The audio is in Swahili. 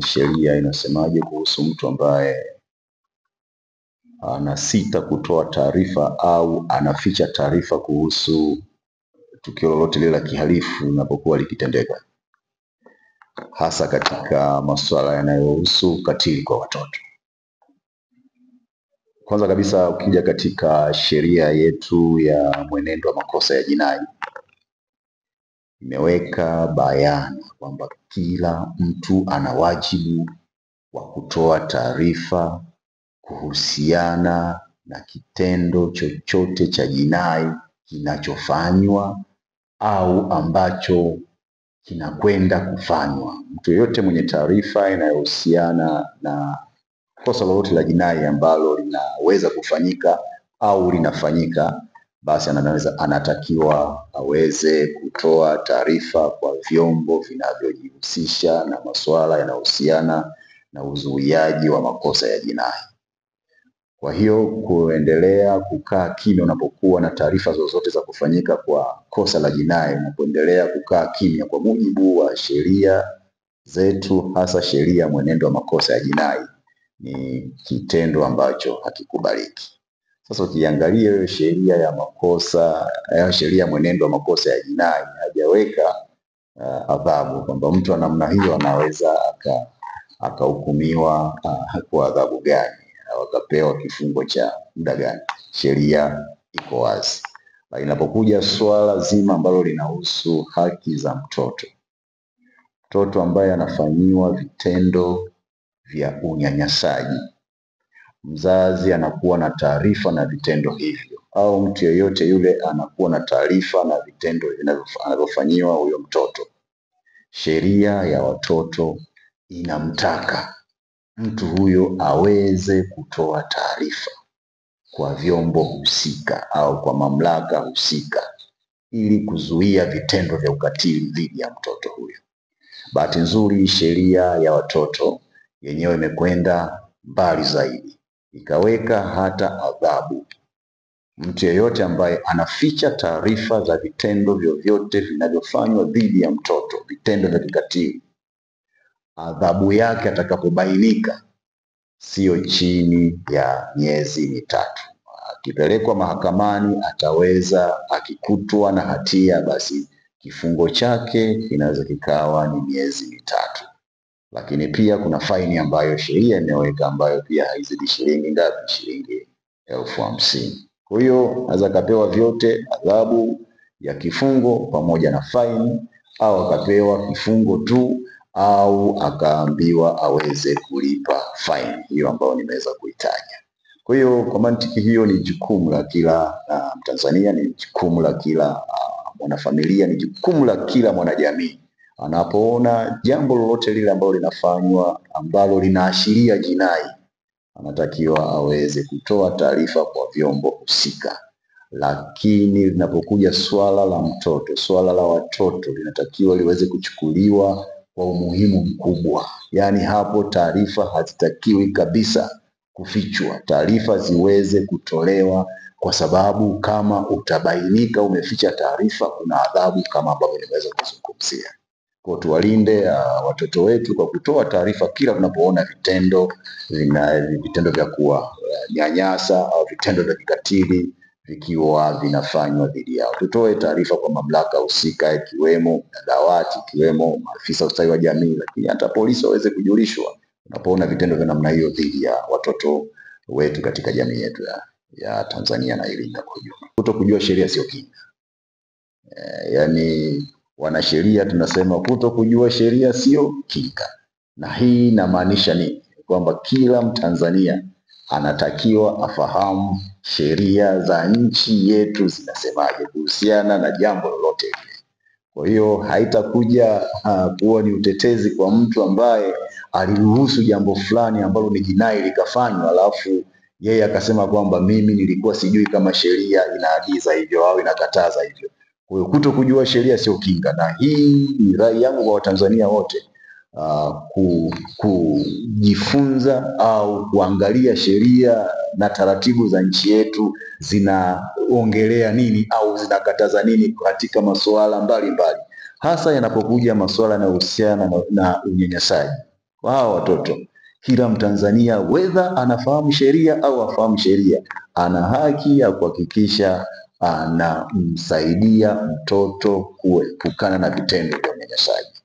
sheria inasemaje kuhusu mtu ambaye anasita kutoa taarifa au anaficha taarifa kuhusu tukio lolote lile la kihalifu linapokuwa likitendeka, hasa katika masuala yanayohusu ukatili kwa watoto. Kwanza kabisa, ukija katika sheria yetu ya mwenendo wa makosa ya jinai, imeweka bayana kwamba kila mtu ana wajibu wa kutoa taarifa kuhusiana na kitendo chochote cha jinai kinachofanywa au ambacho kinakwenda kufanywa. Mtu yeyote mwenye taarifa inayohusiana na kosa lolote la jinai ambalo linaweza kufanyika au linafanyika, basi anatakiwa aweze kutoa taarifa kwa vyombo vinavyojihusisha na masuala yanayohusiana na uzuiaji wa makosa ya jinai. Kwa hiyo kuendelea kukaa kimya unapokuwa na taarifa zozote za kufanyika kwa kosa la jinai, unapoendelea kukaa kimya kwa mujibu wa sheria zetu, hasa sheria mwenendo wa makosa ya jinai, ni kitendo ambacho hakikubaliki. Sasa ukiangalia hiyo sheria ya makosa, sheria mwenendo wa makosa ya jinai hajaweka adhabu kwamba mtu wa namna hiyo anaweza akahukumiwa kwa adhabu gani au akapewa kifungo cha muda gani. Sheria iko wazi. Inapokuja swala zima ambalo linahusu haki za mtoto, mtoto ambaye anafanyiwa vitendo vya unyanyasaji, mzazi anakuwa na taarifa na vitendo hivyo, au mtu yeyote yule anakuwa na taarifa na vitendo anavyofanyiwa huyo mtoto, sheria ya watoto inamtaka mtu huyo aweze kutoa taarifa kwa vyombo husika au kwa mamlaka husika ili kuzuia vitendo vya ukatili dhidi ya mtoto huyo. Bahati nzuri, sheria ya watoto yenyewe imekwenda mbali zaidi, ikaweka hata adhabu. Mtu yeyote ambaye anaficha taarifa za vitendo vyovyote vinavyofanywa dhidi ya mtoto, vitendo vya kikatili, adhabu yake atakapobainika sio chini ya miezi mitatu. Akipelekwa mahakamani ataweza, akikutwa na hatia, basi kifungo chake kinaweza kikawa ni miezi mitatu. Lakini pia kuna faini ambayo sheria imeweka ambayo pia haizidi shilingi ngapi? Shilingi 50,000. Kwa hiyo anaweza akapewa vyote, adhabu ya kifungo pamoja na faini, au akapewa kifungo tu, au akaambiwa aweze kulipa faini hiyo ambayo nimeweza kuitaja. Kwa hiyo kwa mantiki hiyo, ni jukumu la kila Mtanzania, ni jukumu la kila mwanafamilia, ni jukumu la kila mwanajamii, anapoona jambo lolote lile ambalo linafanywa ambalo linaashiria jinai, anatakiwa aweze kutoa taarifa kwa vyombo husika. Lakini linapokuja swala la mtoto, swala la watoto, linatakiwa liweze kuchukuliwa kwa umuhimu mkubwa. Yaani hapo taarifa hazitakiwi kabisa kufichwa, taarifa ziweze kutolewa, kwa sababu kama utabainika umeficha taarifa, kuna adhabu kama ambavyo nimeweza kuzungumzia. Kwa tuwalinde watoto wetu kwa kutoa taarifa kila tunapoona vitendo vya kuwanyanyasa au vitendo vya kikatili vikiwa vinafanywa dhidi yao. Tutoe taarifa kwa mamlaka husika, ikiwemo dawati, ikiwemo maafisa ustawi wa jamii, lakini hata polisi waweze kujulishwa unapoona vitendo vya namna hiyo dhidi ya watoto wetu katika jamii yetu ya Tanzania na Iringa kwa ujumla. Kutokujua sheria sio kinga. Yaani wanasheria tunasema kutokujua sheria sio kinga. Na hii inamaanisha nini? Kwamba kila Mtanzania anatakiwa afahamu sheria za nchi yetu zinasemaje kuhusiana na jambo lolote hili. Kwa hiyo haitakuja kuwa ni utetezi kwa mtu ambaye aliruhusu jambo fulani ambalo ni jinai likafanywa, alafu yeye akasema kwamba mimi nilikuwa sijui kama sheria inaagiza hivyo au inakataza hivyo. Kwa hiyo kutokujua sheria sio kinga, na hii ni rai yangu kwa Watanzania wote, kujifunza au kuangalia sheria na taratibu za nchi yetu zinaongelea nini au zinakataza nini katika masuala mbalimbali, hasa yanapokuja masuala yanayohusiana na unyanyasaji kwa hawa watoto. Kila Mtanzania whether anafahamu sheria au afahamu sheria, ana haki ya kuhakikisha anamsaidia mtoto kuepukana na vitendo vya unyanyasaji.